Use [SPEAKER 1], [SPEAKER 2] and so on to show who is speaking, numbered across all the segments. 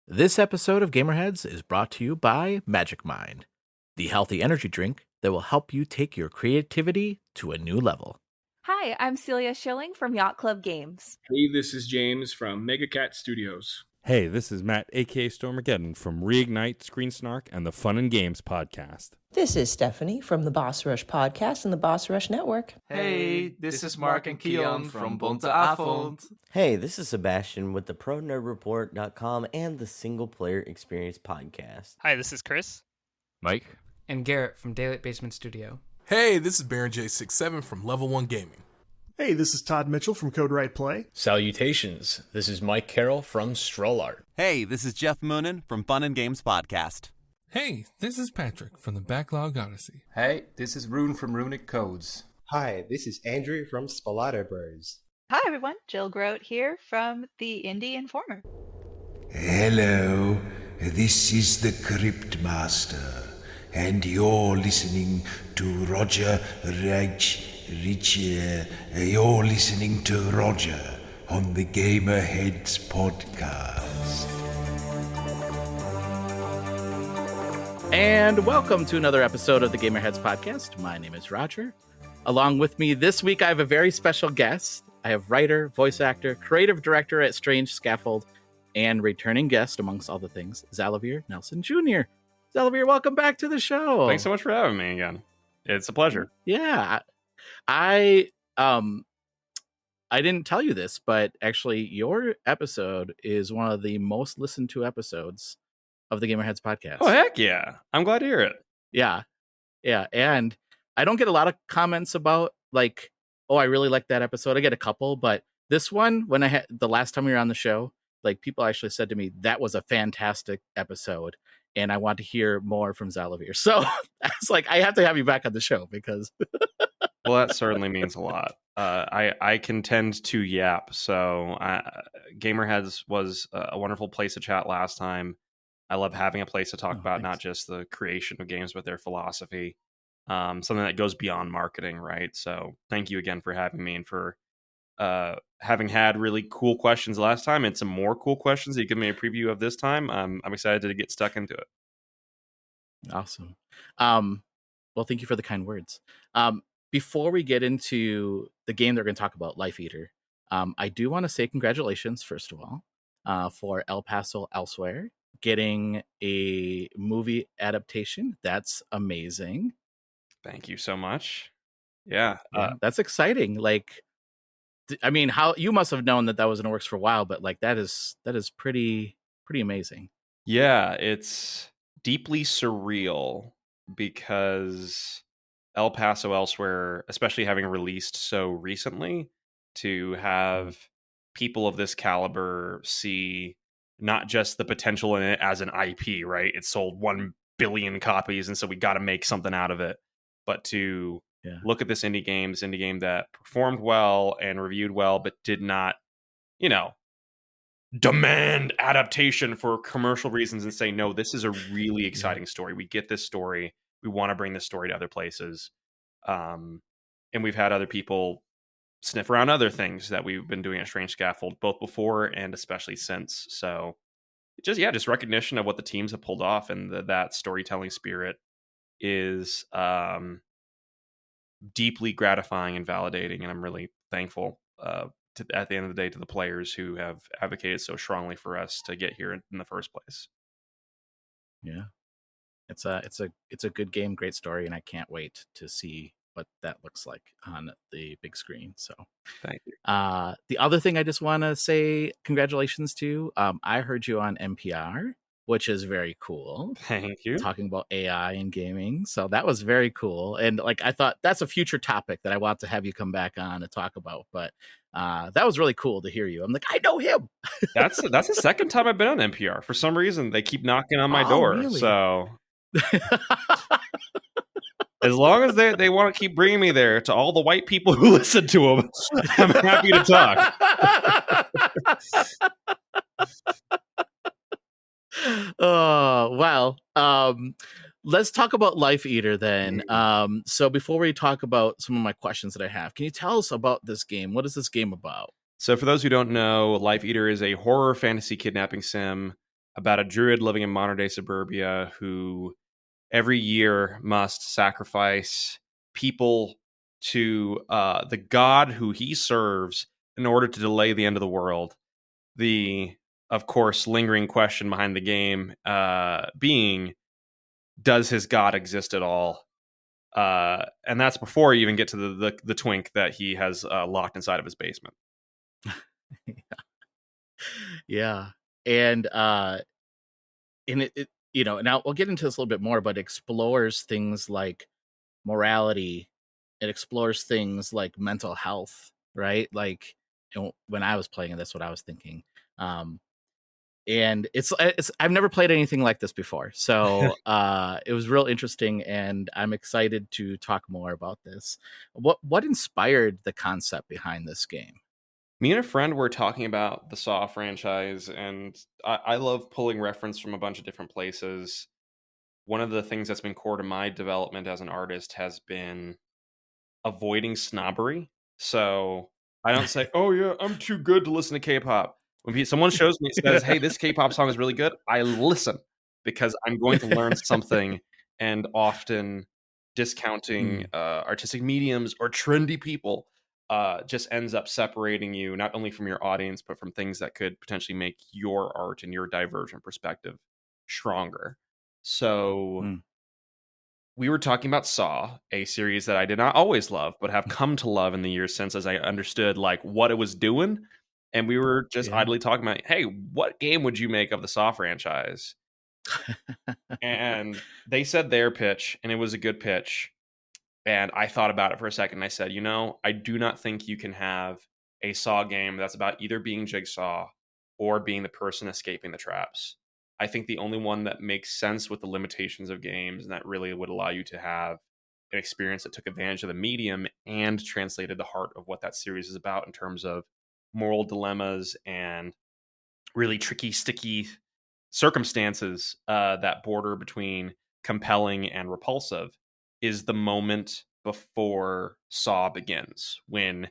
[SPEAKER 1] This episode of Gamerheads is brought to you by Magic Mind, the healthy energy drink that will help you take your creativity to a new level.
[SPEAKER 2] Hi, I'm Celia Schilling from Yacht Club Games.
[SPEAKER 3] Hey, this is James from Mega Cat Studios.
[SPEAKER 4] Hey, this is Matt, aka Stormageddon from Reignite, Screen Snark, and the Fun and Games podcast.
[SPEAKER 5] This is Stephanie from the Boss Rush podcast and the Boss Rush Network.
[SPEAKER 6] Hey, this is Mark and Keon from Bonte Avond.
[SPEAKER 7] Hey, this is Sebastian with the ProNerdReport.com and the Single Player Experience podcast.
[SPEAKER 8] Hi, this is Chris.
[SPEAKER 9] Mike.
[SPEAKER 6] And Garrett from Daylight Basement Studio.
[SPEAKER 10] Hey, this is Baron J67 from Level 1 Gaming.
[SPEAKER 11] Hey, this is Todd Mitchell from Code Right Play.
[SPEAKER 12] Salutations, this is Mike Carroll from Stroll Art.
[SPEAKER 13] Hey, this is Jeff Moonen from Fun and Games Podcast.
[SPEAKER 10] Hey, this is Patrick from the Backlog Odyssey.
[SPEAKER 14] Hey, this is Rune from Runic Codes.
[SPEAKER 15] Hi, this is Andrew from Spalato Bros.
[SPEAKER 16] Hi everyone, Jill Grote here from the Indie Informer.
[SPEAKER 17] Hello, this is the Crypt Master, and you're listening to Roger you're listening to Roger on the Gamerheads Podcast.
[SPEAKER 1] And welcome to another episode of the Gamerheads Podcast. My name is Roger. Along with me this week, I have a very special guest. I have writer, voice actor, creative director at Strange Scaffold, and returning guest, amongst all the things, Xalavier Nelson Jr. Xalavier, welcome back to the show.
[SPEAKER 9] Thanks so much for having me again. It's a pleasure.
[SPEAKER 1] Yeah. I didn't tell you this, but actually your episode is one of the most listened to episodes of the Gamerheads podcast.
[SPEAKER 9] Oh, heck yeah. I'm glad to hear it.
[SPEAKER 1] Yeah. Yeah. And I don't get a lot of comments about like, oh, I really like that episode. I get a couple, but this one, when I had the last time we were on the show, like people actually said to me, that was a fantastic episode. And I want to hear more from Xalavier. So I was like, I have to have you back on the show because
[SPEAKER 9] well, that certainly means a lot. I can tend to yap. So Gamerheads was a wonderful place to chat last time. I love having a place to talk about not just the creation of games, but their philosophy. Something that goes beyond marketing, right? So thank you again for having me and for having had really cool questions last time and some more cool questions that you give me a preview of this time. I'm excited to get stuck into it.
[SPEAKER 1] Awesome. Well, thank you for the kind words. Before we get into the game that we're going to talk about, Life Eater, I do want to say congratulations, first of all, for El Paso Elsewhere getting a movie adaptation. That's amazing.
[SPEAKER 9] Thank you so much. Yeah.
[SPEAKER 1] That's exciting. Like, I mean, how you must have known that was in the works for a while, but like that is pretty amazing.
[SPEAKER 9] Yeah, it's deeply surreal because El Paso Elsewhere, especially having released so recently, to have people of this caliber see not just the potential in it as an IP, right? It sold 1 billion copies, and so we got to make something out of it. But to look at this indie game that performed well and reviewed well, but did not, demand adaptation for commercial reasons and say, no, this is a really exciting story. We get this story. We want to bring this story to other places. And we've had other people sniff around other things that we've been doing at Strange Scaffold, both before and especially since. So just recognition of what the teams have pulled off, and that storytelling spirit is deeply gratifying and validating. And I'm really thankful at the end of the day to the players who have advocated so strongly for us to get here in the first place.
[SPEAKER 1] Yeah. It's a good game, great story, and I can't wait to see what that looks like on the big screen. So
[SPEAKER 9] thank you.
[SPEAKER 1] The other thing I just want to say congratulations to, I heard you on NPR, which is very cool.
[SPEAKER 9] Thank you.
[SPEAKER 1] Talking about AI and gaming. So that was very cool. And like, I thought that's a future topic that I want to have you come back on and talk about. But that was really cool to hear you. I'm like, I know him.
[SPEAKER 9] That's the second time I've been on NPR. For some reason, they keep knocking on my door.
[SPEAKER 1] Really?
[SPEAKER 9] So as long as they want to keep bringing me there to all the white people who listen to them, I'm happy to talk.
[SPEAKER 1] Oh, well, let's talk about Life Eater then. So before we talk about some of my questions that I have, can you tell us about this game? What is this game about?
[SPEAKER 9] So for those who don't know, Life Eater is a horror fantasy kidnapping sim about a druid living in modern-day suburbia who every year must sacrifice people to the god who he serves in order to delay the end of the world. The, of course, lingering question behind the game being, does his god exist at all? And that's before you even get to the twink that he has locked inside of his basement.
[SPEAKER 1] Yeah. And it now we'll get into this a little bit more, but explores things like morality. It explores things like mental health, right? Like, when I was playing it, that's what I was thinking. And it's I've never played anything like this before, so it was real interesting, and I'm excited to talk more about this. What inspired the concept behind this game?
[SPEAKER 9] Me and a friend were talking about the Saw franchise, and I love pulling reference from a bunch of different places. One of the things that's been core to my development as an artist has been avoiding snobbery. So I don't say, oh yeah, I'm too good to listen to K-pop. When someone shows me, says, hey, this K-pop song is really good, I listen, because I'm going to learn something. And often discounting artistic mediums or trendy people just ends up separating you not only from your audience, but from things that could potentially make your art and your divergent perspective stronger. So we were talking about Saw, a series that I did not always love, but have come to love in the years since, as I understood like what it was doing. And we were just idly talking about, hey, what game would you make of the Saw franchise? And they said their pitch, and it was a good pitch. And I thought about it for a second, and I said, I do not think you can have a Saw game that's about either being Jigsaw or being the person escaping the traps. I think the only one that makes sense with the limitations of games and that really would allow you to have an experience that took advantage of the medium and translated the heart of what that series is about in terms of moral dilemmas and really tricky, sticky circumstances that border between compelling and repulsive is the moment before Saw begins, when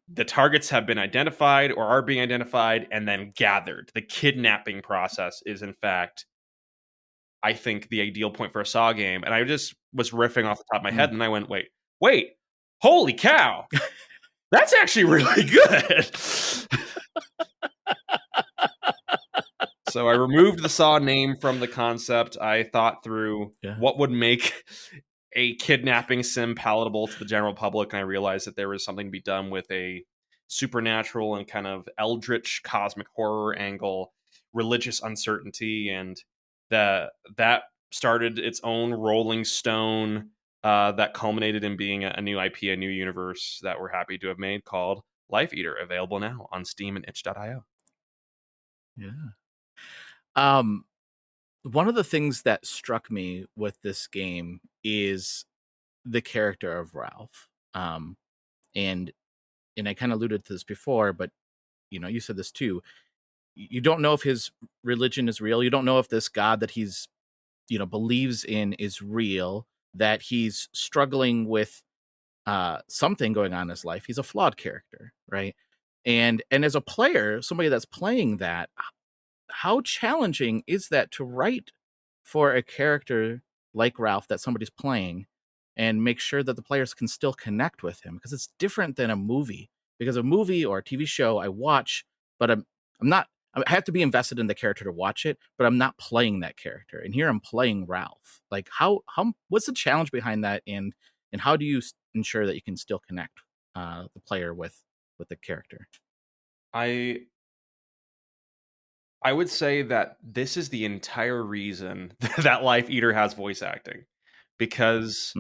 [SPEAKER 9] the targets have been identified or are being identified and then gathered. The kidnapping process is, in fact, I think, the ideal point for a Saw game. And I just was riffing off the top of my head, and I went, wait, holy cow, that's actually really good. So I removed the Saw name from the concept. I thought through what would make a kidnapping sim palatable to the general public, and I realized that there was something to be done with a supernatural and kind of eldritch cosmic horror angle, religious uncertainty, and that started its own rolling stone that culminated in being a new IP, a new universe that we're happy to have made, called Life Eater, available now on Steam and itch.io.
[SPEAKER 1] Yeah. One of the things that struck me with this game is the character of Ralph. And I kind of alluded to this before, but you said this too. You don't know if his religion is real. You don't know if this God that he's, believes in is real, that he's struggling with something going on in his life. He's a flawed character, right? And as a player, somebody that's playing that, how challenging is that to write for a character like Ralph that somebody's playing and make sure that the players can still connect with him? Because it's different than a movie. Because a movie or a TV show I watch, but I have to be invested in the character to watch it, but I'm not playing that character. And here I'm playing Ralph. Like what's the challenge behind that, and how do you ensure that you can still connect the player with the character?
[SPEAKER 9] I would say that this is the entire reason that Life Eater has voice acting, because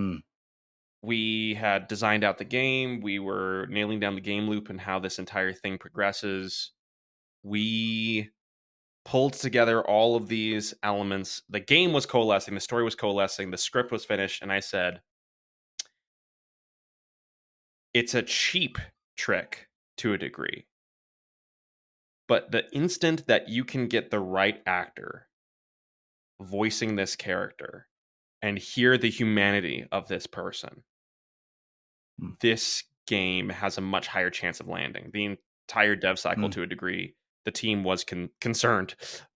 [SPEAKER 9] we had designed out the game. We were nailing down the game loop and how this entire thing progresses. We pulled together all of these elements. The game was coalescing. The story was coalescing. The script was finished. And I said, it's a cheap trick to a degree. But the instant that you can get the right actor voicing this character and hear the humanity of this person, this game has a much higher chance of landing. The entire dev cycle, to a degree, the team was concerned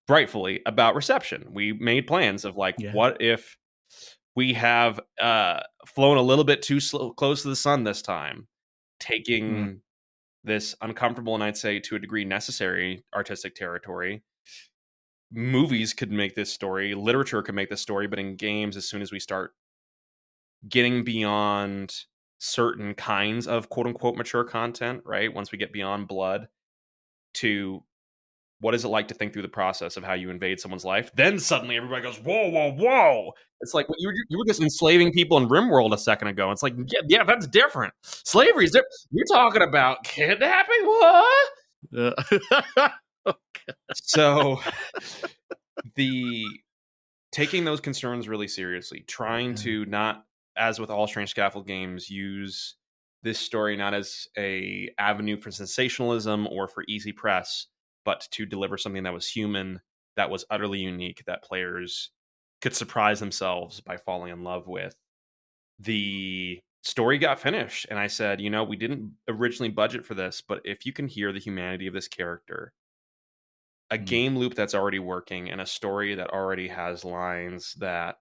[SPEAKER 9] rightfully, about reception. We made plans of like, what if we have flown a little bit too close to the sun this time, taking this uncomfortable and I'd say to a degree necessary artistic territory. Movies could make this story, literature could make this story, but in games, as soon as we start getting beyond certain kinds of quote unquote mature content, right? Once we get beyond blood to what is it like to think through the process of how you invade someone's life, then suddenly everybody goes, whoa, whoa, whoa. It's like, well, you were just enslaving people in RimWorld a second ago. It's like, yeah, that's different. Slavery is different. You're talking about kidnapping? What? So taking those concerns really seriously, trying to not, as with all Strange Scaffold games, use this story not as a avenue for sensationalism or for easy press, but to deliver something that was human, that was utterly unique, that players could surprise themselves by falling in love with. The story got finished, and I said, we didn't originally budget for this, but if you can hear the humanity of this character, a game loop that's already working, and a story that already has lines that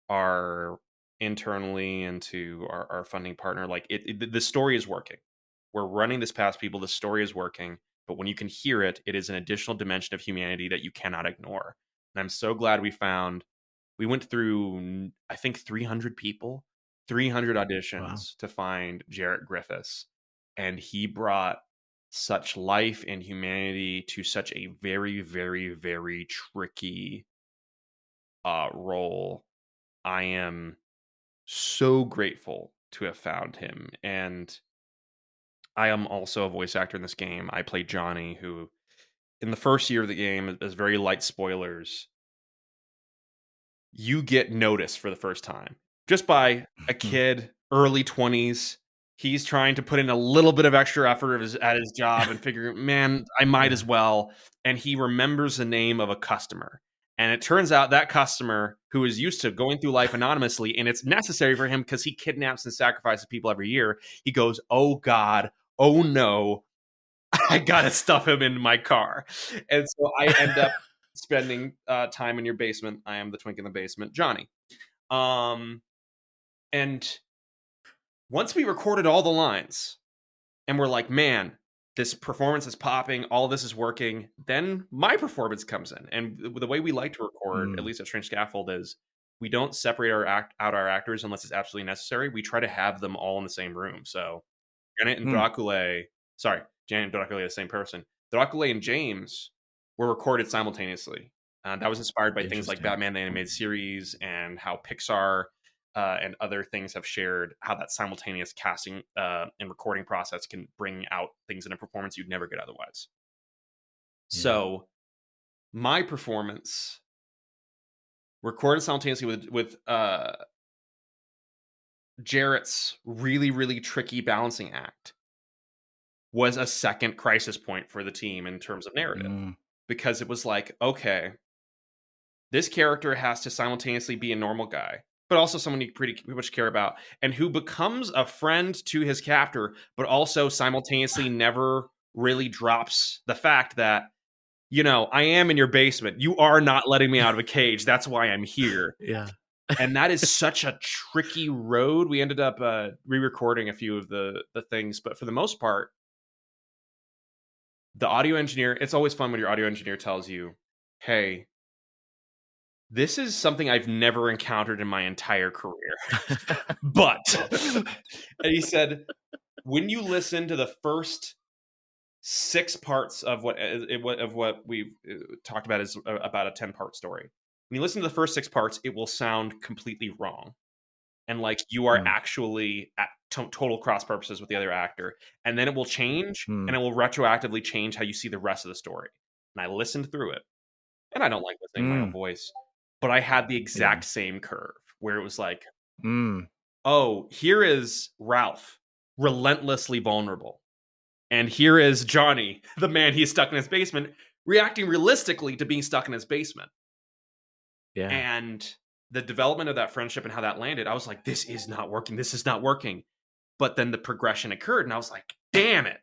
[SPEAKER 9] are internally into our funding partner, like the story is working. We're running this past people, the story is working. But when you can hear it, it is an additional dimension of humanity that you cannot ignore. And I'm so glad we went through, I think, 300 people, 300 auditions to find Jarrett Griffiths. And he brought such life and humanity to such a very, very, very tricky role. I am so grateful to have found him. And I am also a voice actor in this game. I play Johnny, who in the first year of the game, as very light spoilers, you get noticed for the first time just by a kid, early 20s. He's trying to put in a little bit of extra effort at his job and figuring, man, I might as well. And he remembers the name of a customer. And it turns out that customer, who is used to going through life anonymously, and it's necessary for him because he kidnaps and sacrifices people every year, he goes, oh God, oh no, I gotta stuff him in my car. And so I end up spending time in your basement. I am the twink in the basement, Johnny. And once we recorded all the lines and we're like, man, this performance is popping, all this is working, then my performance comes in. And the way we like to record, at least at Strange Scaffold, is we don't separate out our actors unless it's absolutely necessary. We try to have them all in the same room. So Janet and Dracula, Janet and Dracula are the same person. Dracula and James were recorded simultaneously. That was inspired by things like Batman the Animated Series and how Pixar and other things have shared how that simultaneous casting and recording process can bring out things in a performance you'd never get otherwise. Yeah. So my performance recorded simultaneously with Jarrett's really, really tricky balancing act was a second crisis point for the team in terms of narrative. Because it was like, okay, this character has to simultaneously be a normal guy, but also someone you pretty much care about, and who becomes a friend to his captor, but also simultaneously never really drops the fact that, I am in your basement. You are not letting me out of a cage. That's why I'm here.
[SPEAKER 1] Yeah.
[SPEAKER 9] And that is such a tricky road. We ended up re-recording a few of the things, but for the most part, the audio engineer, it's always fun when your audio engineer tells you, hey, this is something I've never encountered in my entire career. But, and he said, when you listen to the first 6 parts of what we've talked about is about a 10-part story. When you listen to the first 6 parts, it will sound completely wrong. And like you are actually at total cross purposes with the other actor. And then it will change and it will retroactively change how you see the rest of the story. And I listened through it. And I don't like listening to my own voice. But I had the exact same curve where it was like, oh, here is Ralph, relentlessly vulnerable. And here is Johnny, the man he's stuck in his basement, reacting realistically to being stuck in his basement. Yeah. And the development of that friendship and how that landed, I was like, this is not working. This is not working. But then the progression occurred and I was like, damn it.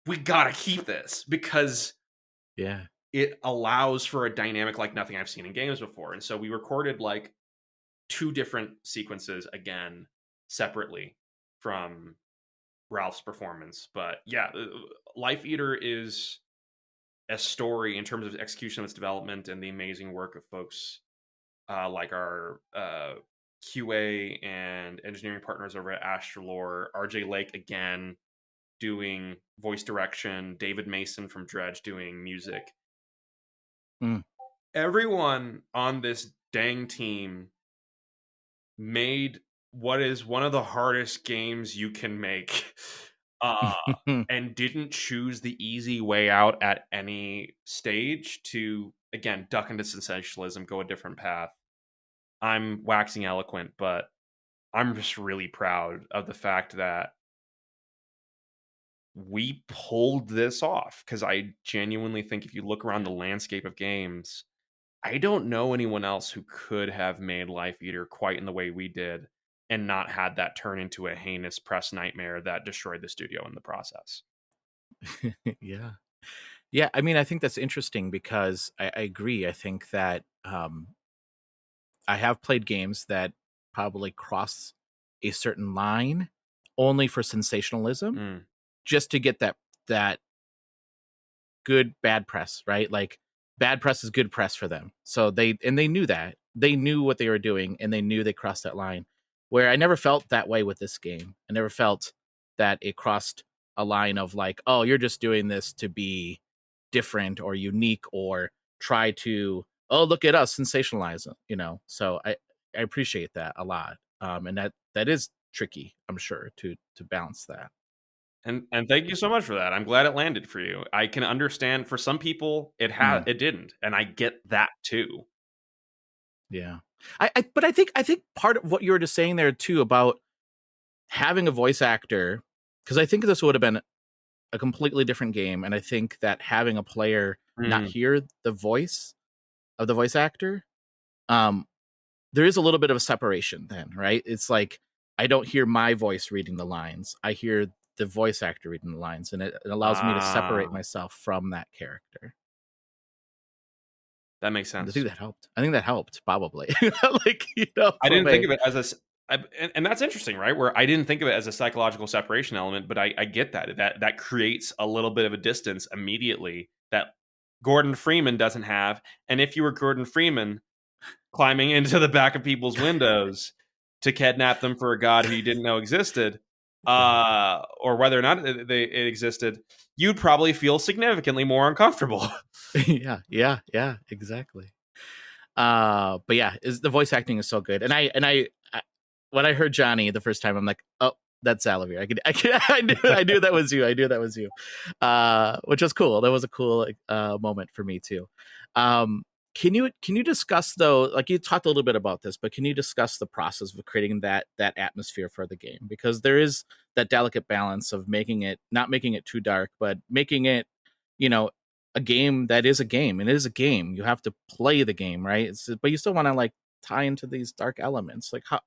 [SPEAKER 9] We got to keep this because it allows for a dynamic like nothing I've seen in games before. And so we recorded like 2 different sequences again separately from Ralph's performance. But yeah, Life Eater is a story in terms of execution of its development and the amazing work of folks like our QA and engineering partners over at Astralore, RJ Lake again doing voice direction, David Mason from Dredge doing music. Everyone on this dang team made what is one of the hardest games you can make and didn't choose the easy way out at any stage to, again, duck into sensationalism, go a different path. I'm waxing eloquent, but I'm just really proud of the fact that we pulled this off, because I genuinely think if you look around the landscape of games, I don't know anyone else who could have made Life Eater quite in the way we did and not had that turn into a heinous press nightmare that destroyed the studio in the process.
[SPEAKER 1] Yeah. Yeah, I mean, I think that's interesting because I agree. I think that I have played games that probably cross a certain line only for sensationalism, just to get that good bad press, right? Like bad press is good press for them. So they knew that. They knew what they were doing, and they knew they crossed that line. Where I never felt that way with this game. I never felt that it crossed a line of like, oh, you're just doing this to be different or unique or try to, oh, look at us, sensationalize it, you know? So I appreciate that a lot. And that is tricky, I'm sure, to balance that.
[SPEAKER 9] And thank you so much for that. I'm glad it landed for you. I can understand for some people it didn't, and I get that too.
[SPEAKER 1] Yeah. But I think part of what you were just saying there too about having a voice actor, because I think this would have been a completely different game, and I think that having a player not hear the voice of the voice actor, there is a little bit of a separation then, right? It's like I don't hear my voice reading the lines. I hear the voice actor reading the lines, and it allows me to separate myself from that character.
[SPEAKER 9] That makes sense.
[SPEAKER 1] I think that helped probably. Like, you know,
[SPEAKER 9] I didn't think of it as and that's interesting, right? Where I didn't think of it as a psychological separation element, but I get that creates a little bit of a distance immediately that Gordon Freeman doesn't have. And if you were Gordon Freeman climbing into the back of people's windows to kidnap them for a god who you didn't know existed, or whether or not it existed, you'd probably feel significantly more uncomfortable.
[SPEAKER 1] Yeah, exactly. But yeah, the voice acting is so good, and I when I heard Johnny the first time, I'm like, oh, that's Xalavier. I knew that was you. I knew that was you, which was cool. That was a cool moment for me too. Can you discuss though? Like you talked a little bit about this, but can you discuss the process of creating that atmosphere for the game? Because there is that delicate balance of not making it too dark, but making it, you know, a game that is a game, and it is a game. You have to play the game, right? But you still want to like tie into these dark elements. Like how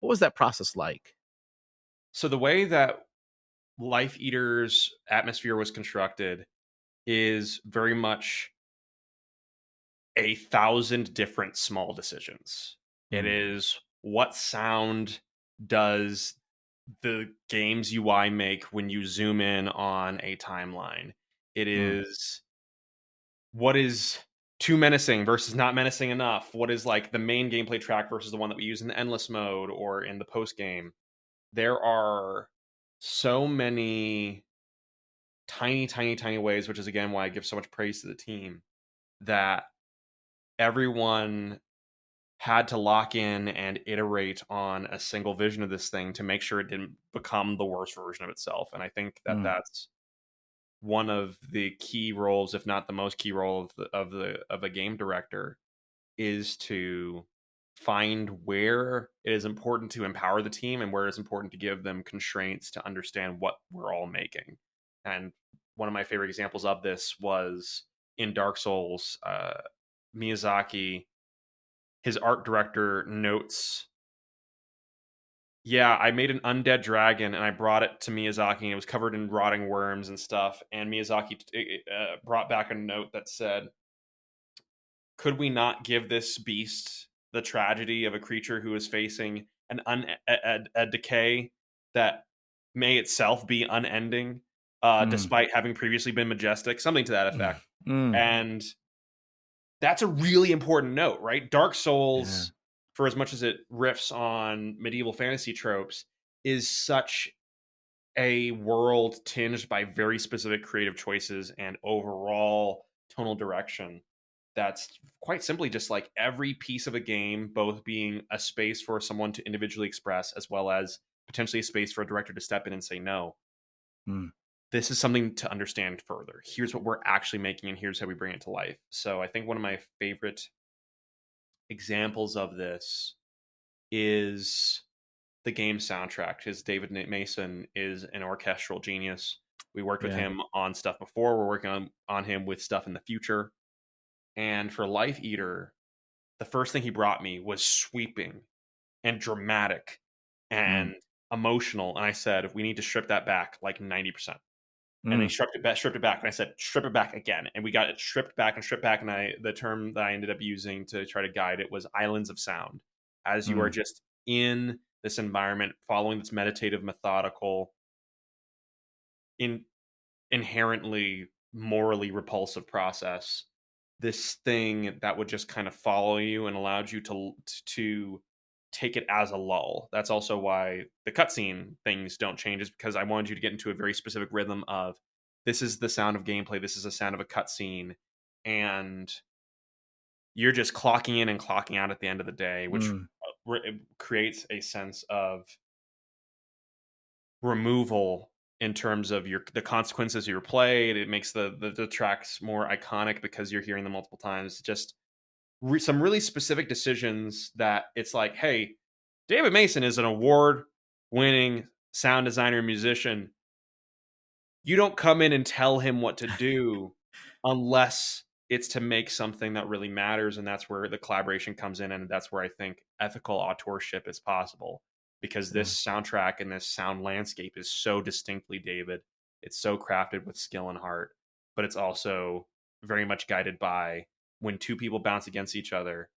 [SPEAKER 1] what was that process like?
[SPEAKER 9] So the way that Life Eater's atmosphere was constructed is very much 1,000 different small decisions. It is what sound does the game's UI make when you zoom in on a timeline. It is what is too menacing versus not menacing enough. What is like the main gameplay track versus the one that we use in the endless mode or in the post game. There are so many tiny ways, which is again why I give so much praise to the team, that everyone had to lock in and iterate on a single vision of this thing to make sure it didn't become the worst version of itself. And I think that that's one of the key roles, if not the most key role of a game director, is to find where it is important to empower the team and where it's important to give them constraints to understand what we're all making. And one of my favorite examples of this was in Dark Souls. Miyazaki, his art director, notes Yeah, I made an undead dragon and I brought it to Miyazaki, and it was covered in rotting worms and stuff. And Miyazaki brought back a note that said, could we not give this beast the tragedy of a creature who is facing a decay that may itself be unending, despite having previously been majestic? Something to that effect. And that's a really important note, right? Dark Souls, for as much as it riffs on medieval fantasy tropes, is such a world tinged by very specific creative choices and overall tonal direction. That's quite simply just like every piece of a game, both being a space for someone to individually express, as well as potentially a space for a director to step in and say, no, this is something to understand further. Here's what we're actually making, and here's how we bring it to life. So I think one of my favorite examples of this is the game soundtrack, because David Mason is an orchestral genius. We worked with him on stuff before. We're working on him with stuff in the future. And for Life Eater, the first thing he brought me was sweeping and dramatic and emotional. And I said, we need to strip that back like 90%. And they stripped it back. And I said, strip it back again. And we got it stripped back. And the term that I ended up using to try to guide it was islands of sound. As you are just in this environment, following this meditative, methodical, inherently morally repulsive process, this thing that would just kind of follow you and allowed you to take it as a lull. That's also why the cutscene things don't change, is because I wanted you to get into a very specific rhythm of, this is the sound of gameplay, this is the sound of a cutscene, and you're just clocking in and clocking out at the end of the day, which creates a sense of removal in terms of the consequences of your play. It makes the tracks more iconic because you're hearing them multiple times. Just some really specific decisions that it's like, hey, David Mason is an award-winning sound designer and musician. You don't come in and tell him what to do unless it's to make something that really matters, and that's where the collaboration comes in, and that's where I think ethical authorship is possible, because this soundtrack and this sound landscape is so distinctly David. It's so crafted with skill and heart, but it's also very much guided by when two people bounce against each other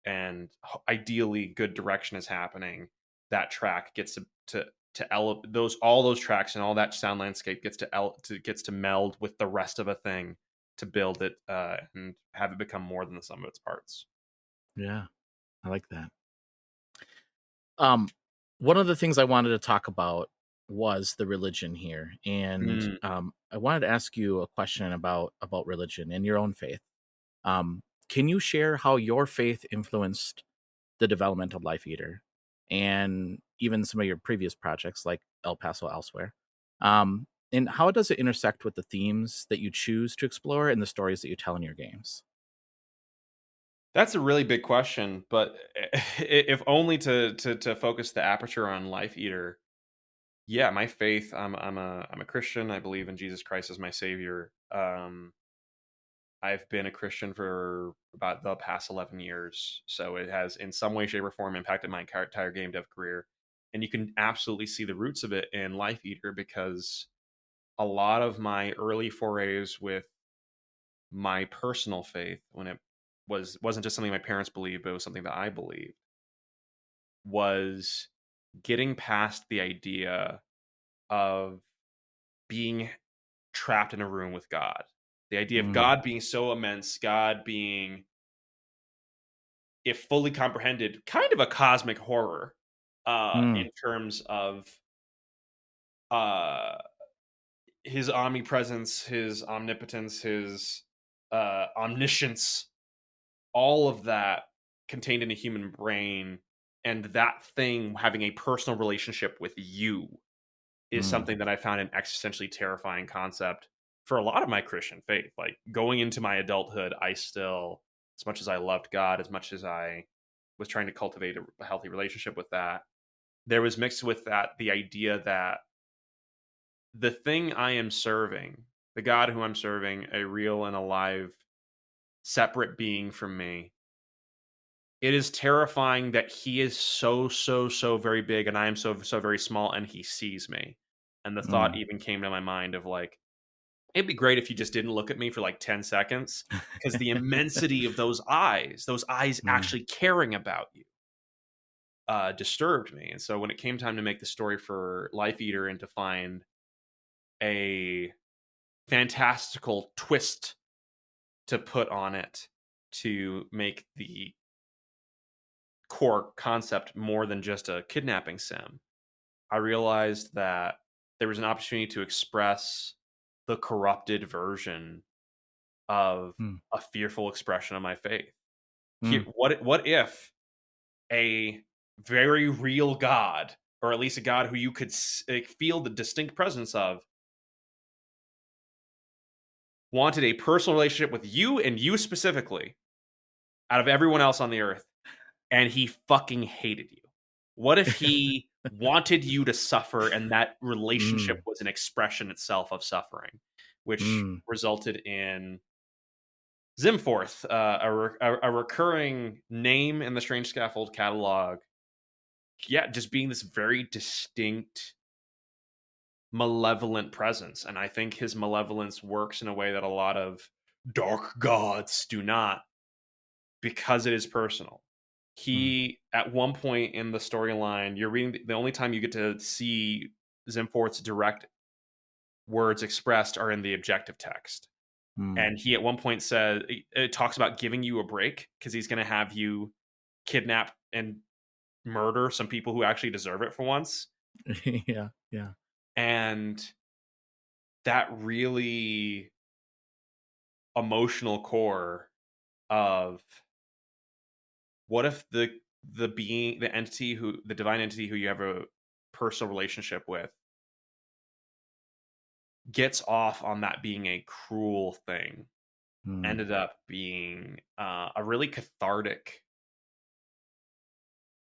[SPEAKER 9] and ideally good direction is happening, that track gets to elevate all those tracks, and all that sound landscape gets to meld with the rest of a thing to build it and have it become more than the sum of its parts.
[SPEAKER 1] Yeah, I like that. One of the things I wanted to talk about was the religion here, and I wanted to ask you a question about religion and your own faith. Can you share how your faith influenced the development of Life Eater and even some of your previous projects like El Paso Elsewhere? And how does it intersect with the themes that you choose to explore and the stories that you tell in your games?
[SPEAKER 9] That's a really big question, but if only to focus the aperture on Life Eater. Yeah, my faith. I'm a Christian. I believe in Jesus Christ as my savior. I've been a Christian for about the past 11 years, so it has in some way, shape, or form impacted my entire game dev career. And you can absolutely see the roots of it in Life Eater, because a lot of my early forays with my personal faith, when it wasn't just something my parents believed, but it was something that I believed, was getting past the idea of being trapped in a room with God. The idea of God being so immense, God being, if fully comprehended, kind of a cosmic horror in terms of his omnipresence, his omnipotence, his omniscience, all of that contained in a human brain, and that thing having a personal relationship with you is something that I found an existentially terrifying concept for a lot of my Christian faith. Like, going into my adulthood, I still, as much as I loved God, as much as I was trying to cultivate a healthy relationship with that, there was mixed with that the idea that the thing I am serving, the God who I'm serving, a real and alive, separate being from me, it is terrifying that he is so very big and I am so very small and he sees me. And the thought even came to my mind of like, it'd be great if you just didn't look at me for like 10 seconds, because the immensity of those eyes actually caring about you, disturbed me. And so when it came time to make the story for Life Eater and to find a fantastical twist to put on it to make the core concept more than just a kidnapping sim, I realized that there was an opportunity to express the corrupted version of a fearful expression of my faith. What if a very real God, or at least a God who you could feel the distinct presence of, wanted a personal relationship with you and you specifically out of everyone else on the earth, and he fucking hated you? What if he wanted you to suffer, and that relationship was an expression itself of suffering, which resulted in Zimforth, a recurring name in the Strange Scaffold catalog. Yeah, just being this very distinct, malevolent presence. And I think his malevolence works in a way that a lot of dark gods do not, because it is personal. He, at one point in the storyline, you're reading, the only time you get to see Zimforth's direct words expressed are in the objective text. And he at one point said, it talks about giving you a break because he's going to have you kidnap and murder some people who actually deserve it for once.
[SPEAKER 1] Yeah.
[SPEAKER 9] And that really emotional core of, what if the divine entity who you have a personal relationship with gets off on that being a cruel thing, ended up being a really cathartic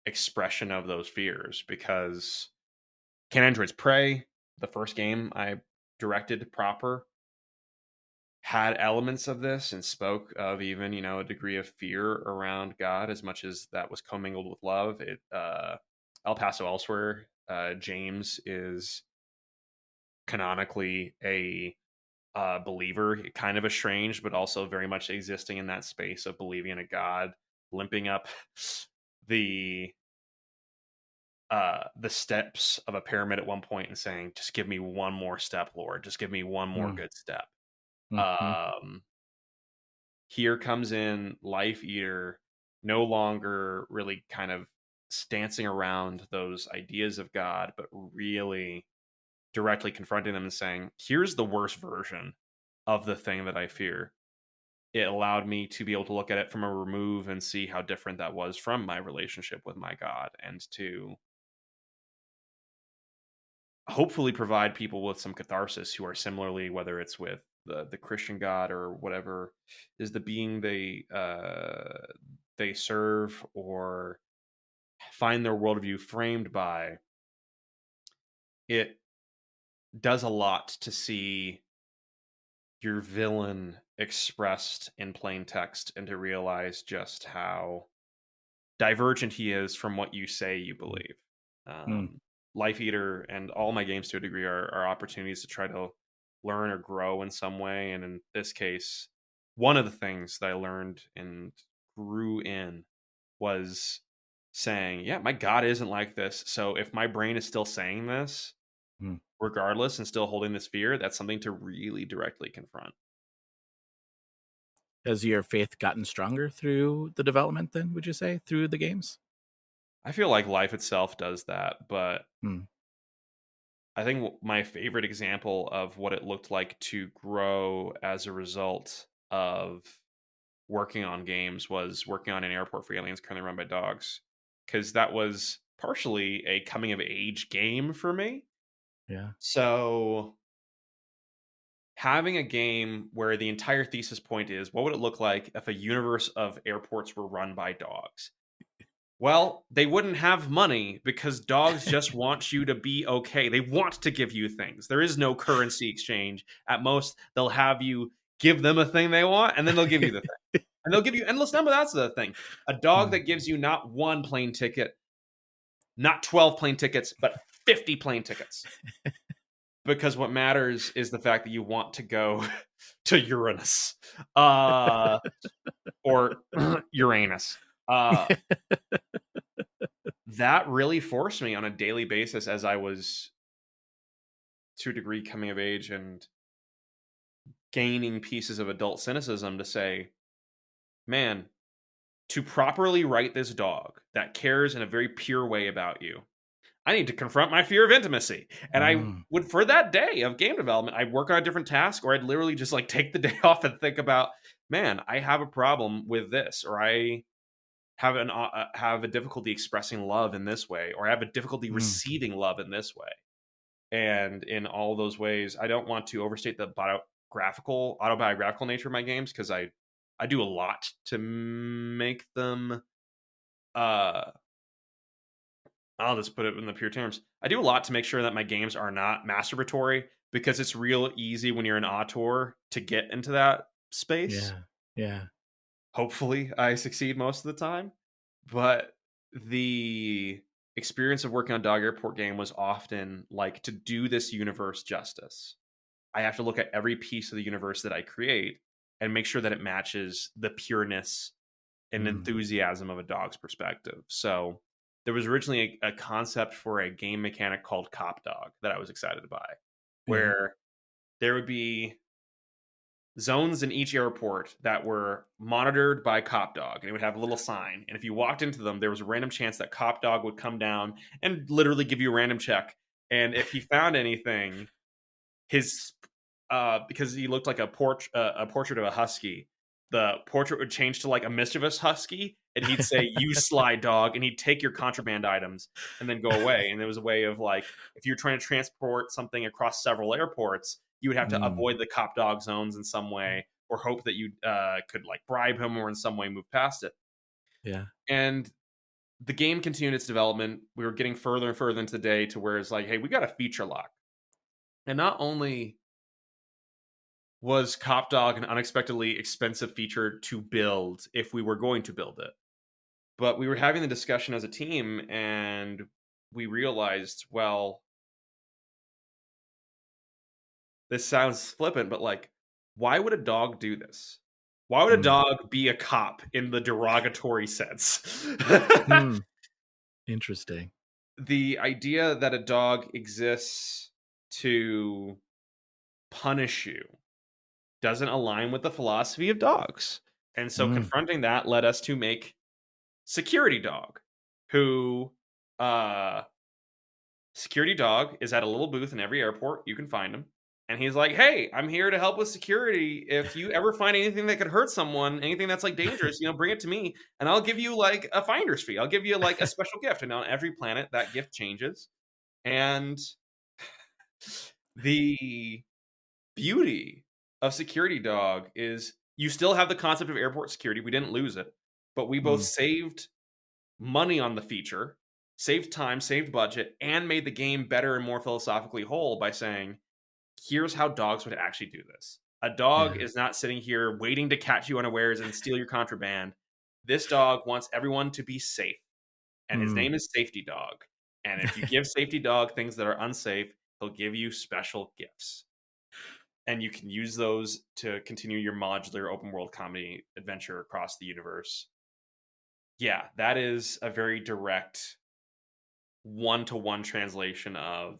[SPEAKER 9] expression of those fears. Because Can Androids Pray, the first game I directed proper, had elements of this and spoke of even, a degree of fear around God, as much as that was commingled with love. It El Paso Elsewhere, James is canonically a believer, kind of estranged, but also very much existing in that space of believing in a God, limping up the steps of a pyramid at one point and saying, just give me one more step, Lord, just give me one more good step. Here comes in Life Eater, no longer really kind of stancing around those ideas of God, but really directly confronting them and saying, here's the worst version of the thing that I fear. It allowed me to be able to look at it from a remove and see how different that was from my relationship with my God, and to hopefully provide people with some catharsis who are similarly, whether it's with the Christian God or whatever is the being they serve, or find their worldview framed by. It does a lot to see your villain expressed in plain text and to realize just how divergent he is from what you say you believe. Life Eater and all my games to a degree are opportunities to try to learn or grow in some way. And in this case, one of the things that I learned and grew in was saying, yeah, my God isn't like this. So if my brain is still saying this, regardless, and still holding this fear, that's something to really directly confront.
[SPEAKER 1] Has your faith gotten stronger through the development then, would you say, through the games?
[SPEAKER 9] I feel like life itself does that, but I think my favorite example of what it looked like to grow as a result of working on games was working on an airport for aliens currently run by dogs, because that was partially a coming of age game for me.
[SPEAKER 1] Yeah.
[SPEAKER 9] So having a game where the entire thesis point is, what would it look like if a universe of airports were run by dogs? Well, they wouldn't have money, because dogs just want you to be okay. They want to give you things. There is no currency exchange. At most, they'll have you give them a thing they want, and then they'll give you the thing. And they'll give you endless number. That's the thing. A dog that gives you not one plane ticket, not 12 plane tickets, but 50 plane tickets. Because what matters is the fact that you want to go to Uranus or Uranus. That really forced me on a daily basis as I was, to a degree, coming of age and gaining pieces of adult cynicism to say, man, to properly write this dog that cares in a very pure way about you, I need to confront my fear of intimacy. And I would, for that day of game development, I'd work on a different task, or I'd literally just like take the day off and think about, man, I have a problem with this, or I have a difficulty expressing love in this way, or I have a difficulty receiving love in this way. And in all those ways, I don't want to overstate the autobiographical nature of my games, because I do a lot to make them I'll just put it in the pure terms. I do a lot to make sure that my games are not masturbatory, because it's real easy when you're an auteur to get into that space.
[SPEAKER 1] Yeah.
[SPEAKER 9] Hopefully I succeed most of the time. But the experience of working on Dog Airport game was often like, to do this universe justice, I have to look at every piece of the universe that I create and make sure that it matches the pureness and enthusiasm of a dog's perspective. So there was originally a concept for a game mechanic called Cop Dog that I was excited by, where there would be zones in each airport that were monitored by Cop Dog, and it would have a little sign. And if you walked into them, there was a random chance that Cop Dog would come down and literally give you a random check. And if he found anything, because he looked like a portrait of a husky, the portrait would change to like a mischievous husky, and he'd say, "You sly dog," and he'd take your contraband items and then go away. And there was a way of like, if you're trying to transport something across several airports, you would have to avoid the Cop Dog zones in some way, or hope that you could like bribe him or in some way move past it.
[SPEAKER 1] Yeah.
[SPEAKER 9] And the game continued its development. We were getting further and further into the day to where it's like, hey, we got a feature lock. And not only was Cop Dog an unexpectedly expensive feature to build if we were going to build it, but we were having the discussion as a team, and we realized, well, this sounds flippant, but like, why would a dog do this? Why would a dog be a cop in the derogatory sense?
[SPEAKER 1] Interesting.
[SPEAKER 9] The idea that a dog exists to punish you doesn't align with the philosophy of dogs. And so confronting that led us to make Security Dog, who Security Dog is at a little booth in every airport. You can find him. And he's like, hey, I'm here to help with security. If you ever find anything that could hurt someone, anything that's like dangerous, bring it to me, and I'll give you like a finder's fee. I'll give you like a special gift. And on every planet, that gift changes. And the beauty of Security Dog is you still have the concept of airport security. We didn't lose it, but we both saved money on the feature, saved time, saved budget, and made the game better and more philosophically whole by saying, here's how dogs would actually do this. A dog is not sitting here waiting to catch you unawares and steal your contraband. This dog wants everyone to be safe, and his name is Safety Dog. And if you give Safety Dog things that are unsafe, he'll give you special gifts. And you can use those to continue your modular open world comedy adventure across the universe. Yeah, that is a very direct one-to-one translation of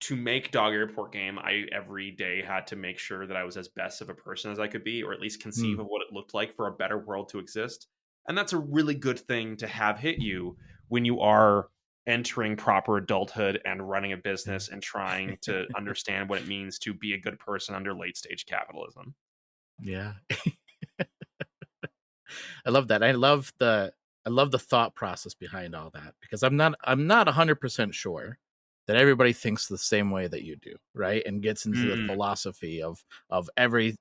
[SPEAKER 9] to make Dog Airport game, I every day had to make sure that I was as best of a person as I could be, or at least conceive of what it looked like for a better world to exist. And that's a really good thing to have hit you when you are entering proper adulthood and running a business and trying to understand what it means to be a good person under late stage capitalism.
[SPEAKER 1] Yeah. I love that. I love the thought process behind all that, because I'm not 100% sure that everybody thinks the same way that you do, right? And gets into the philosophy of every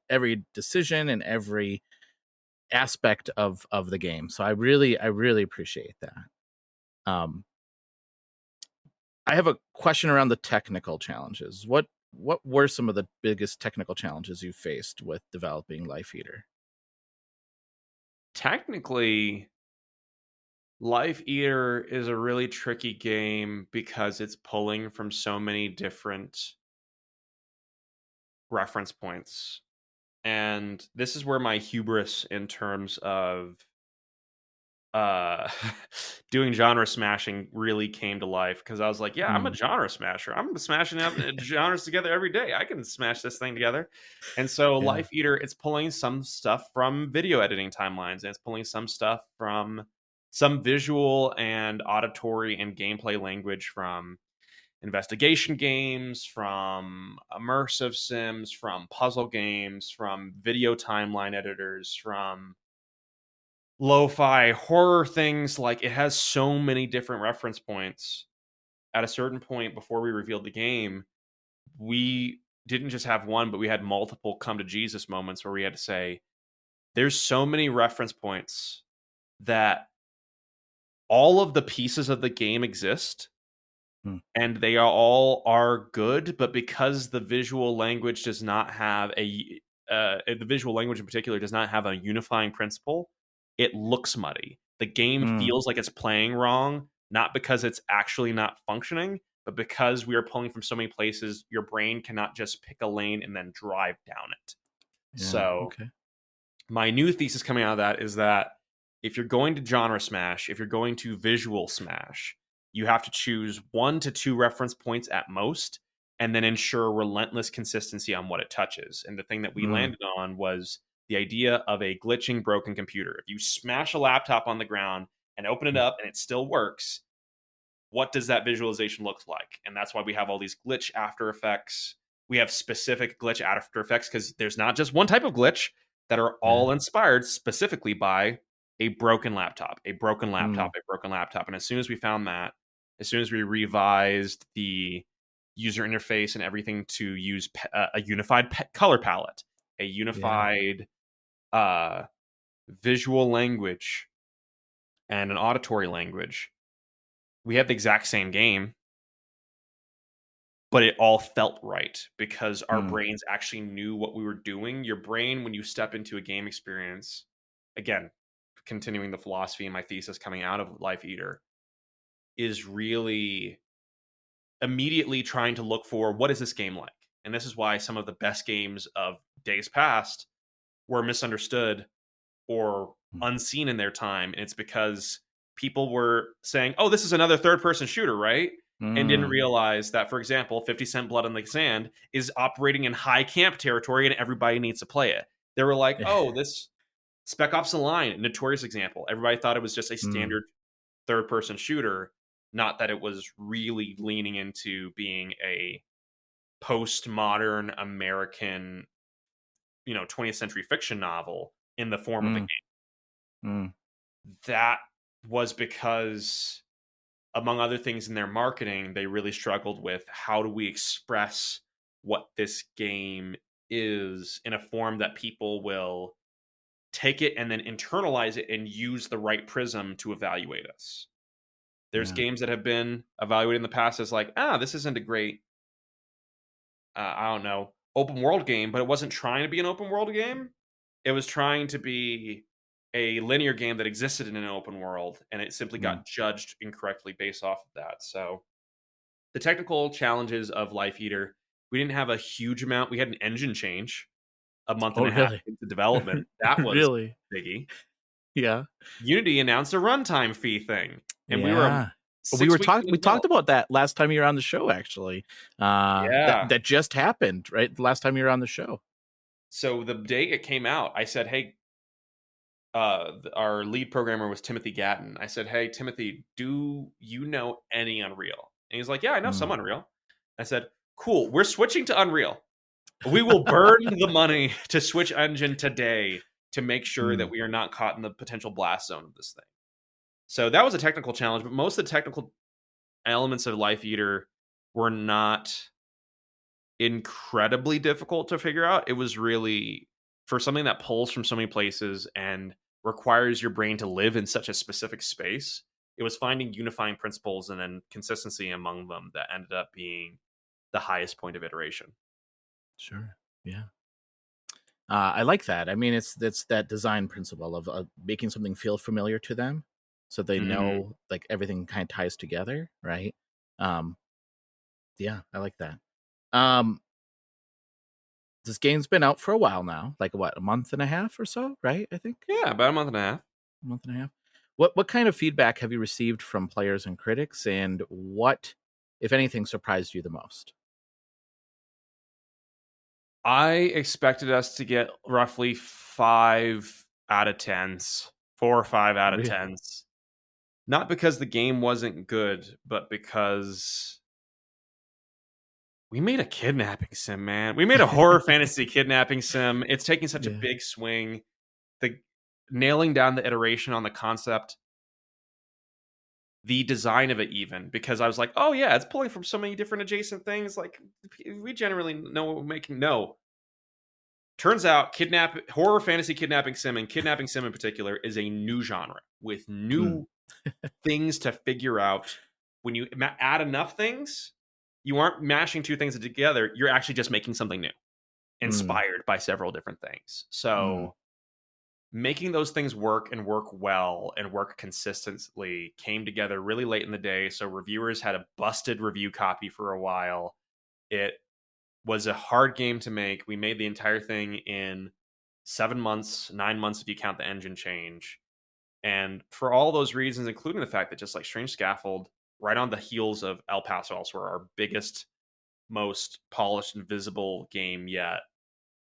[SPEAKER 1] decision and every aspect of the game. So I really appreciate that. I have a question around the technical challenges. What were some of the biggest technical challenges you faced with developing Life Eater?
[SPEAKER 9] technically, Life Eater is a really tricky game because it's pulling from so many different reference points. And this is where my hubris in terms of doing genre smashing really came to life, because I was like, yeah, I'm a genre smasher. I'm smashing up genres together every day. I can smash this thing together. And so Life Eater, it's pulling some stuff from video editing timelines, and it's pulling some stuff from some visual and auditory and gameplay language from investigation games, from immersive sims, from puzzle games, from video timeline editors, from lo-fi horror things. Like, it has so many different reference points. At a certain point before we revealed the game, we didn't just have one, but we had multiple come to Jesus moments where we had to say, there's so many reference points that all of the pieces of the game exist, and they all are good, but because the visual language does not have the visual language in particular does not have a unifying principle, it looks muddy. The game feels like it's playing wrong, not because it's actually not functioning, but because we are pulling from so many places, your brain cannot just pick a lane and then drive down it. So my new thesis coming out of that is that if you're going to genre smash, if you're going to visual smash, you have to choose 1 to 2 reference points at most, and then ensure relentless consistency on what it touches. And the thing that we landed on was the idea of a glitching broken computer. If you smash a laptop on the ground and open it up and it still works, what does that visualization look like? And that's why we have all these glitch after effects. We have specific glitch after effects because there's not just one type of glitch, that are all inspired specifically by a broken laptop, a broken laptop, a broken laptop. And as soon as we found that, as soon as we revised the user interface and everything to use a unified color palette, a unified visual language, and an auditory language, we had the exact same game, but it all felt right because our brains actually knew what we were doing. Your brain, when you step into a game experience, again, continuing the philosophy and my thesis coming out of Life Eater, is really immediately trying to look for, what is this game like? And this is why some of the best games of days past were misunderstood or unseen in their time. And it's because people were saying, oh, this is another third-person shooter, right? And didn't realize that, for example, 50 Cent Blood on the Sand is operating in high camp territory and everybody needs to play it. They were like, oh, this Spec Ops The Line, notorious example. Everybody thought it was just a standard third-person shooter, not that it was really leaning into being a postmodern American, 20th century fiction novel in the form of a game. That was because, among other things in their marketing, they really struggled with, how do we express what this game is in a form that people will take it and then internalize it and use the right prism to evaluate us. There's games that have been evaluated in the past as like, this isn't a great, open world game, but it wasn't trying to be an open world game. It was trying to be a linear game that existed in an open world, and it simply got judged incorrectly based off of that. So the technical challenges of Life Eater, we didn't have a huge amount. We had an engine change a month and a half into development. That was
[SPEAKER 1] really
[SPEAKER 9] biggie.
[SPEAKER 1] Yeah.
[SPEAKER 9] Unity announced a runtime fee thing, and we
[SPEAKER 1] talked about that last time you were on the show, actually. That just happened, right? The last time you were on the show.
[SPEAKER 9] So the day it came out, I said, hey, our lead programmer was Timothy Gatton. I said, hey, Timothy, do you know any Unreal? And he's like, yeah, I know some Unreal. I said, cool, we're switching to Unreal. We will burn the money to switch engine today to make sure that we are not caught in the potential blast zone of this thing. So that was a technical challenge, but most of the technical elements of Life Eater were not incredibly difficult to figure out. It was really, for something that pulls from so many places and requires your brain to live in such a specific space, it was finding unifying principles and then consistency among them that ended up being the highest point of iteration.
[SPEAKER 1] Sure. Yeah. I like that. I mean, it's that design principle of making something feel familiar to them, so they know like everything kind of ties together, right? Yeah, I like that. This game's been out for a while now, like what, a month and a half or so, right? I think.
[SPEAKER 9] Yeah, about a month and a half.
[SPEAKER 1] A month and a half. What kind of feedback have you received from players and critics, and what, if anything, surprised you the most?
[SPEAKER 9] I expected us to get roughly 5 out of 10s, 4 or 5 out of 10s. Not because the game wasn't good, but because we made a kidnapping sim, man. We made a horror fantasy kidnapping sim. It's taking such a big swing. The nailing down the iteration on the concept, the design of it even, because I was like, oh yeah, it's pulling from so many different adjacent things. Like, we generally know what we're making. No. Turns out horror fantasy kidnapping sim, and kidnapping sim in particular, is a new genre with new things to figure out. When you add enough things, you aren't mashing two things together. You're actually just making something new, inspired by several different things. So making those things work and work well and work consistently came together really late in the day. So reviewers had a busted review copy for a while. It was a hard game to make. We made the entire thing in 7 months, 9 months if you count the engine change. And for all those reasons, including the fact that just like Strange Scaffold, right on the heels of El Paso Elsewhere, our biggest, most polished and visible game yet,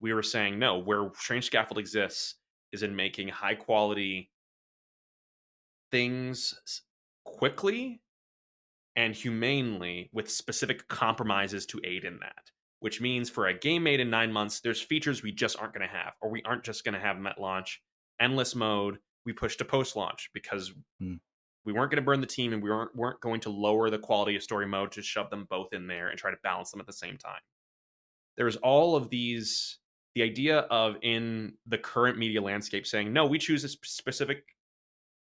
[SPEAKER 9] we were saying, no, where Strange Scaffold exists is in making high quality things quickly and humanely with specific compromises to aid in that. Which means for a game made in 9 months, there's features we just aren't going to have, or we aren't just going to have them at launch. Endless mode, we pushed to post-launch because we weren't going to burn the team, and we weren't going to lower the quality of story mode to shove them both in there and try to balance them at the same time. There's all of these, the idea of in the current media landscape saying, no, we choose specific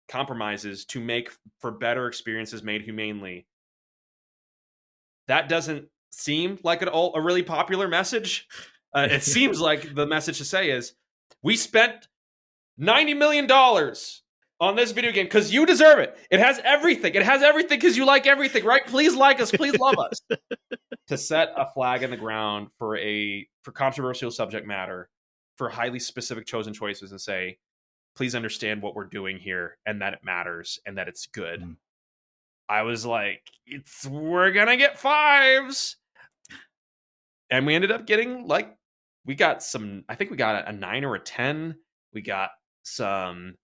[SPEAKER 9] compromises to make for better experiences made humanely. That doesn't seem like a really popular message. It seems like the message to say is, we spent $90 million on this video game because you deserve it. It has everything. It has everything because you like everything, right? Please like us. Please love us. To set a flag in the ground for controversial subject matter, for highly specific chosen choices, and say, please understand what we're doing here and that it matters and that it's good. I was like, we're gonna get 5s. And we ended up getting I think we got a 9 or a 10. We got some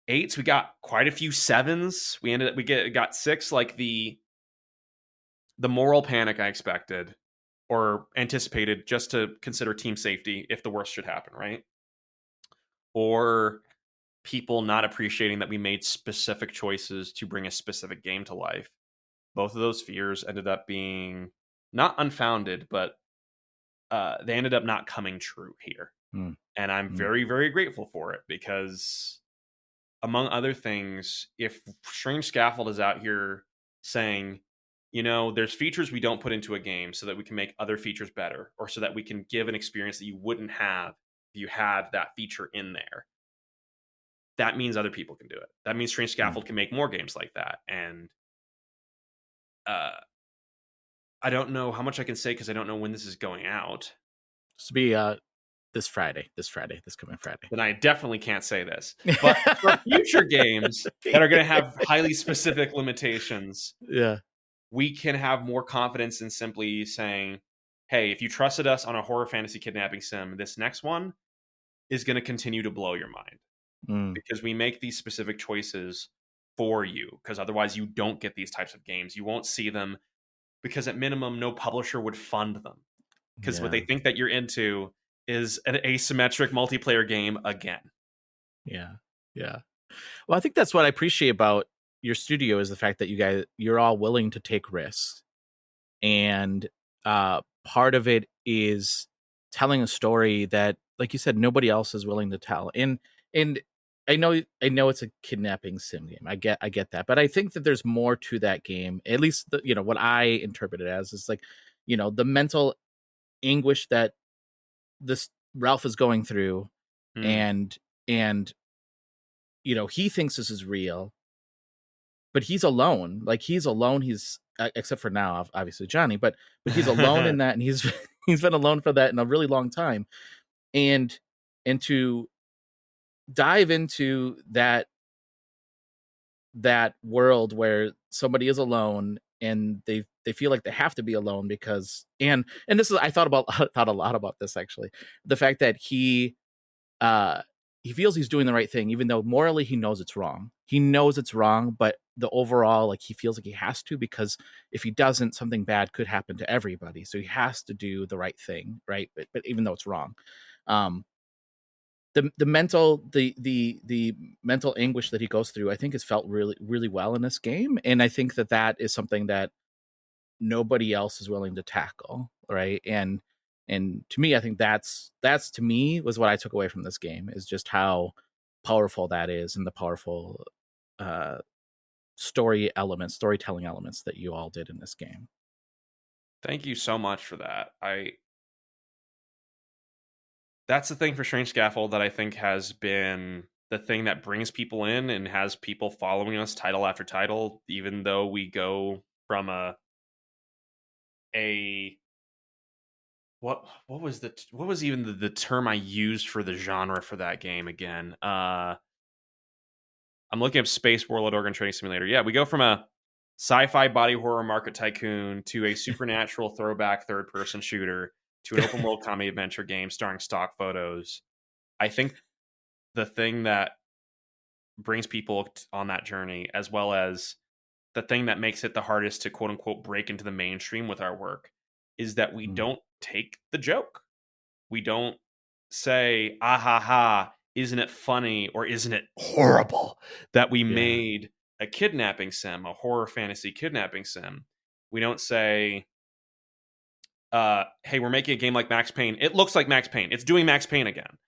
[SPEAKER 9] 8s. We got quite a few 7s. We got 6, like the moral panic I expected or anticipated, just to consider team safety if the worst should happen, right? Or people not appreciating that we made specific choices to bring a specific game to life. Both of those fears ended up being not unfounded, but they ended up not coming true here. And I'm very, very grateful for it, because among other things, if Strange Scaffold is out here saying, there's features we don't put into a game so that we can make other features better, or so that we can give an experience that you wouldn't have if you had that feature in there, that means other people can do it. That means Strange Scaffold can make more games like that. And I don't know how much I can say because I don't know when this is going out.
[SPEAKER 1] This will be this coming Friday.
[SPEAKER 9] Then I definitely can't say this. But for future games that are going to have highly specific limitations, we can have more confidence in simply saying, hey, if you trusted us on a horror fantasy kidnapping sim, this next one is going to continue to blow your mind. Because we make these specific choices for you, because otherwise you don't get these types of games. You won't see them, because at minimum, no publisher would fund them, because what they think that you're into is an asymmetric multiplayer game again.
[SPEAKER 1] Yeah. Well, I think that's what I appreciate about your studio, is the fact that you're all willing to take risks. And part of it is telling a story that, like you said, nobody else is willing to tell. And I know it's a kidnapping sim game. I get that, but I think that there's more to that game. At least what I interpret it as is like, the mental anguish that Ralph is going through, and he thinks this is real, but he's alone. Like, he's alone. He's except for now, obviously Johnny, but he's alone in that, and he's been alone for that in a really long time, and to dive into that world where somebody is alone and they feel like they have to be alone because and this is I thought a lot about this, actually, the fact that he feels he's doing the right thing even though morally he knows it's wrong, but the overall, like, he feels like he has to, because if he doesn't, something bad could happen to everybody, so he has to do the right thing, right? But even though it's wrong, the mental anguish that he goes through, I think, is felt really, really well in this game. And I think that is something that nobody else is willing to tackle. Right. And to me, I think that's to me was what I took away from this game, is just how powerful that is, and the powerful storytelling elements that you all did in this game.
[SPEAKER 9] Thank you so much for that. That's the thing for Strange Scaffold that I think has been the thing that brings people in and has people following us title after title, even though we go from what was even the term I used for the genre for that game again? I'm looking up Space Warlord Organ Training Simulator. Yeah, we go from a sci-fi body horror market tycoon to a supernatural throwback third-person shooter to an open world comedy adventure game starring stock photos. I think the thing that brings people on that journey, as well as the thing that makes it the hardest to quote unquote break into the mainstream with our work, is that we don't take the joke. We don't say, ah ha ha, isn't it funny or isn't it horrible that we made a kidnapping sim, a horror fantasy kidnapping sim. We don't say, hey, we're making a game like Max Payne. It looks like Max Payne. It's doing Max Payne again.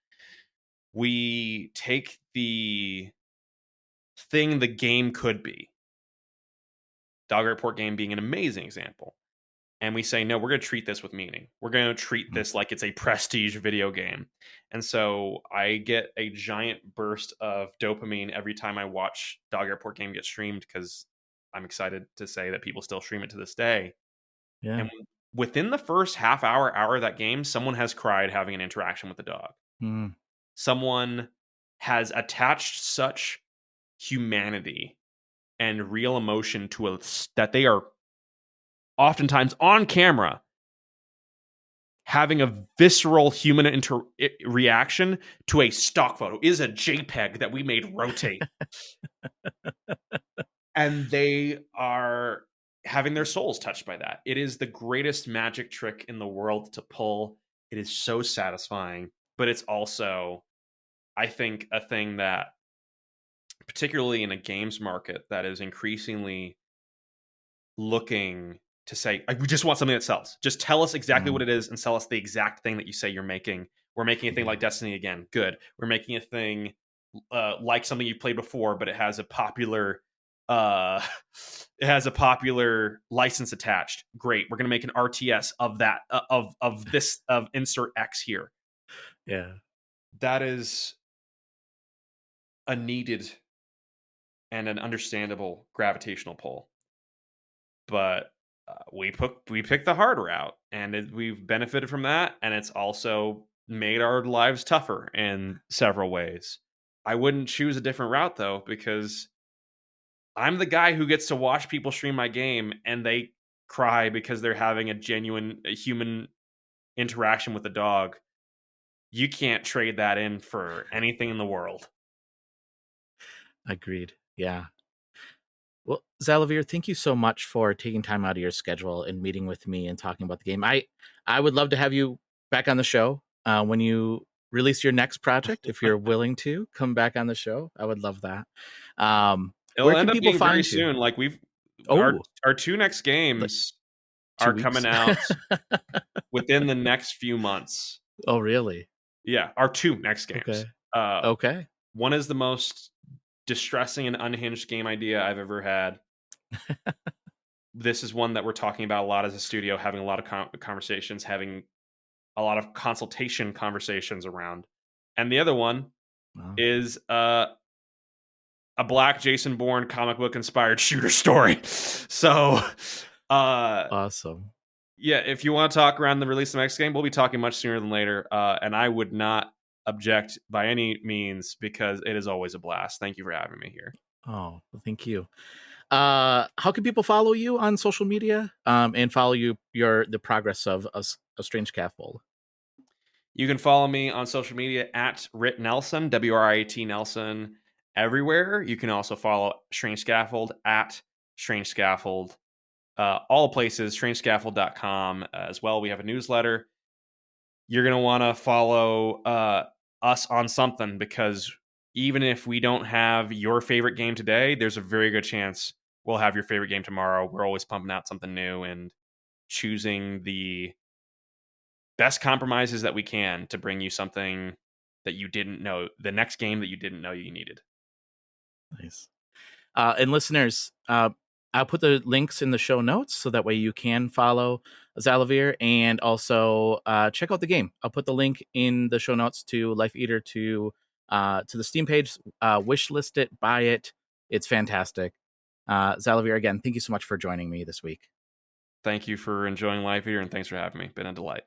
[SPEAKER 9] We take the thing the game could be, Dog Report game being an amazing example, and we say, no, we're going to treat this with meaning. We're going to treat this like it's a prestige video game. And so I get a giant burst of dopamine every time I watch Dog Report game get streamed, because I'm excited to say that people still stream it to this day.
[SPEAKER 1] Yeah.
[SPEAKER 9] And within the first half hour of that game, someone has cried having an interaction with the dog. Someone has attached such humanity and real emotion to that they are oftentimes on camera having a visceral human reaction to a stock photo. Is a JPEG that we made rotate. And they are having their souls touched by that. It is the greatest magic trick in the world to pull. It is so satisfying, but it's also, I think, a thing that, particularly in a games market that is increasingly looking to say, we just want something that sells. Just tell us exactly what it is and sell us the exact thing that you say you're making. We're making a thing like Destiny again. Good. We're making a thing like something you played before, but it has a popular license attached. Great. We're going to make an RTS of that, of this, of insert X here.
[SPEAKER 1] Yeah.
[SPEAKER 9] That is a needed and an understandable gravitational pull. But we picked the hard route, and we've benefited from that, and it's also made our lives tougher in several ways. I wouldn't choose a different route, though, because I'm the guy who gets to watch people stream my game, and they cry because they're having a genuine human interaction with a dog. You can't trade that in for anything in the world.
[SPEAKER 1] Agreed. Yeah. Well, Xalavier, thank you so much for taking time out of your schedule and meeting with me and talking about the game. I would love to have you back on the show when you release your next project. If you're willing to come back on the show, I would love that.
[SPEAKER 9] It'll end up being very soon. Like our two next games are coming out within the next few months.
[SPEAKER 1] Oh, really?
[SPEAKER 9] Yeah, our two next games.
[SPEAKER 1] Okay. Okay.
[SPEAKER 9] One is the most distressing and unhinged game idea I've ever had. This is one that we're talking about a lot as a studio, having a lot of conversations, having a lot of consultation conversations around. And the other one
[SPEAKER 1] Wow.
[SPEAKER 9] is a Black Jason Bourne comic book inspired shooter story. So
[SPEAKER 1] awesome.
[SPEAKER 9] Yeah, if you want to talk around the release of the next game, we'll be talking much sooner than later. And I would not object by any means, because it is always a blast. Thank you for having me here.
[SPEAKER 1] Oh, well, thank you. How can people follow you on social media and follow the progress of a Strange Scaffold?
[SPEAKER 9] You can follow me on social media at Rit Nelson, WRIT Nelson, everywhere. You can also follow Strange Scaffold at Strange Scaffold. All places, strangescaffold.com as well. We have a newsletter. You're going to want to follow us on something, because even if we don't have your favorite game today, there's a very good chance we'll have your favorite game tomorrow. We're always pumping out something new and choosing the best compromises that we can to bring you something that you didn't know, the next game that you didn't know you needed.
[SPEAKER 1] Nice. And listeners, I'll put the links in the show notes so that way you can follow Xalavier, and also check out the game. I'll put the link in the show notes to Life Eater, to the Steam page. Wishlist it, buy it. It's fantastic. Xalavier, again, thank you so much for joining me this week.
[SPEAKER 9] Thank you for enjoying Life Eater, and thanks for having me. Been a delight.